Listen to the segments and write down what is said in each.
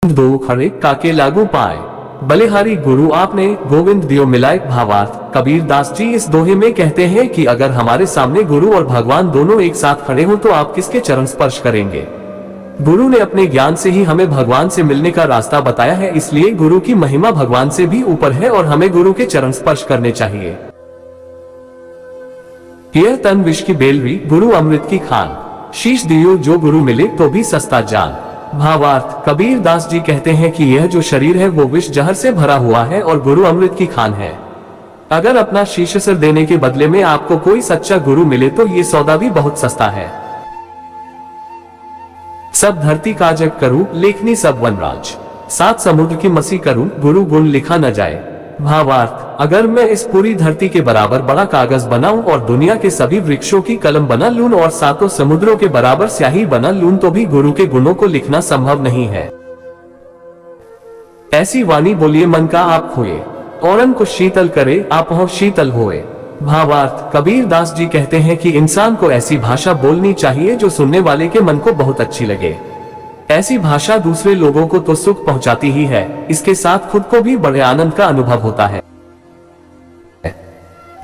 दो खड़े काके लागू पाए, बलिहारी गुरु आपने गोविंद दियो मिलाए। भावार्थ कबीर दास जी इस दोहे में कहते हैं कि अगर हमारे सामने गुरु और भगवान दोनों एक साथ खड़े हों तो आप किसके चरण स्पर्श करेंगे। गुरु ने अपने ज्ञान से ही हमें भगवान से मिलने का रास्ता बताया है, इसलिए गुरु की महिमा भगवान से भी ऊपर है और हमें गुरु के चरण स्पर्श करने चाहिए। यह तन विष की बेलरी, गुरु अमृत की खान, शीश दियो जो गुरु मिले तो भी सस्ता जान। भावार्थ कबीर दास जी कहते हैं कि यह जो शरीर है वो विष जहर से भरा हुआ है और गुरु अमृत की खान है। अगर अपना शीश सिर देने के बदले में आपको कोई सच्चा गुरु मिले तो ये सौदा भी बहुत सस्ता है। सब धरती का जग करूं, लेखनी सब वनराज, सात समुद्र की मसी करूं, गुरु गुण लिखा न जाए। भावार्थ अगर मैं इस पूरी धरती के बराबर बड़ा कागज बनाऊं और दुनिया के सभी वृक्षों की कलम बना लूं और सातों समुद्रों के बराबर स्याही बना लूं तो भी गुरु के गुणों को लिखना संभव नहीं है। ऐसी वाणी बोलिए मन का आप खोए, औरन को शीतल करे आप हो शीतल होए। भावार्थ कबीर दास जी कहते हैं कि इंसान को ऐसी भाषा बोलनी चाहिए जो सुनने वाले के मन को बहुत अच्छी लगे। ऐसी भाषा दूसरे लोगों को तो सुख पहुंचाती ही है, इसके साथ खुद को भी बड़े आनंद का अनुभव होता है।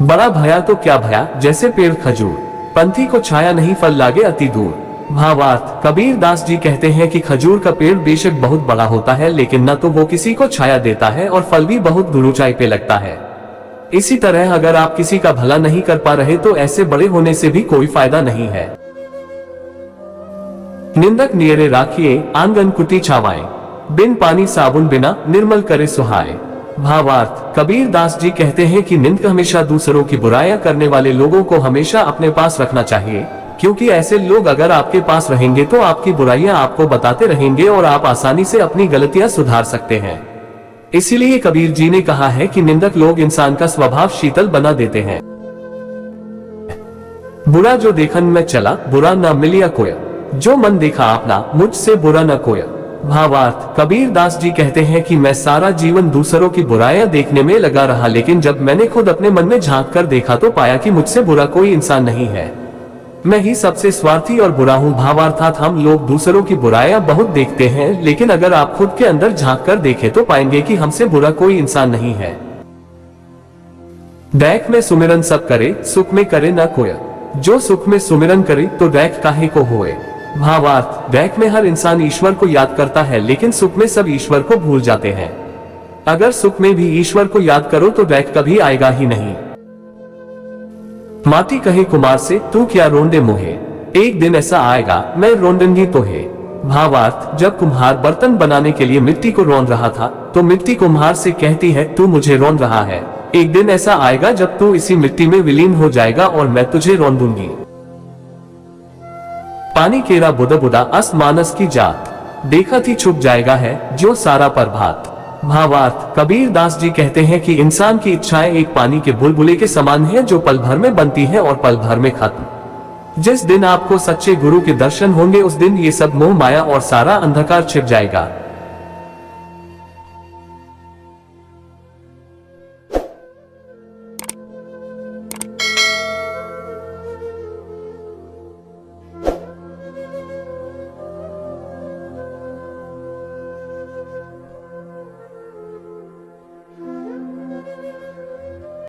बड़ा भया तो क्या भया, जैसे पेड़ खजूर, पंथी को छाया नहीं फल लागे अति दूर। भावार्थ कबीर दास जी कहते हैं कि खजूर का पेड़ बेशक बहुत बड़ा होता है लेकिन न तो वो किसी को छाया देता है और फल भी बहुत दूर ऊंचाई पे लगता है। इसी तरह अगर आप किसी का भला नहीं कर पा रहे तो ऐसे बड़े होने से भी कोई फायदा नहीं है। निंदक नियरे राखिए आंगन कुटी छावाए, बिन पानी साबुन बिना निर्मल करे सुहाए। भावार्थ कबीर दास जी कहते हैं कि निंदक हमेशा दूसरों की बुराइयां करने वाले लोगों को हमेशा अपने पास रखना चाहिए, क्योंकि ऐसे लोग अगर आपके पास रहेंगे तो आपकी बुराइयां आपको बताते रहेंगे और आप आसानी से अपनी गलतियां सुधार सकते हैं। इसीलिए कबीर जी ने कहा है कि निंदक लोग इंसान का स्वभाव शीतल बना देते हैं। बुरा जो देखन में चला, बुरा न मिलिया कोय, जो मन देखा अपना, मुझसे बुरा न कोय। भावार्थ कबीर दास जी कहते हैं कि मैं सारा जीवन दूसरों की बुराइयां देखने में लगा रहा, लेकिन जब मैंने खुद अपने मन में झांक कर देखा तो पाया कि मुझसे बुरा कोई इंसान नहीं है, मैं ही सबसे स्वार्थी और बुरा हूँ। भावार्थात हम लोग दूसरों की बुराइयां बहुत देखते हैं, लेकिन अगर आप खुद के अंदर झांक कर देखें तो पाएंगे कि हमसे बुरा कोई इंसान नहीं है। दैख में सुमिरन सब करे, सुख में करे न कोय, जो सुख में सुमिरन करे तो दैख काहे को होए। भावार्थ दैख में हर इंसान ईश्वर को याद करता है, लेकिन सुख में सब ईश्वर को भूल जाते हैं। अगर सुख में भी ईश्वर को याद करो तो दैख कभी आएगा ही नहीं। माटी कहे कुमार से, तू क्या रोंदे मुहे, एक दिन ऐसा आएगा मैं रोंदूंगी तो है। भावार्थ जब कुम्हार बर्तन बनाने के लिए मिट्टी को रौंद रहा था तो मिट्टी कुम्हार से कहती है, तू मुझे रौंद रहा है, एक दिन ऐसा आएगा जब तू इसी मिट्टी में विलीन हो जाएगा और मैं तुझे रौंदूंगी। पानी केरा बुदा बुदा अस मानस की जात, देखा थी छुप जाएगा है जो सारा प्रभात। भावार्थ कबीर दास जी कहते हैं कि इंसान की इच्छाएं एक पानी के बुलबुले के समान है, जो पल भर में बनती है और पल भर में खत्म। जिस दिन आपको सच्चे गुरु के दर्शन होंगे उस दिन ये सब मोह माया और सारा अंधकार छिप जाएगा।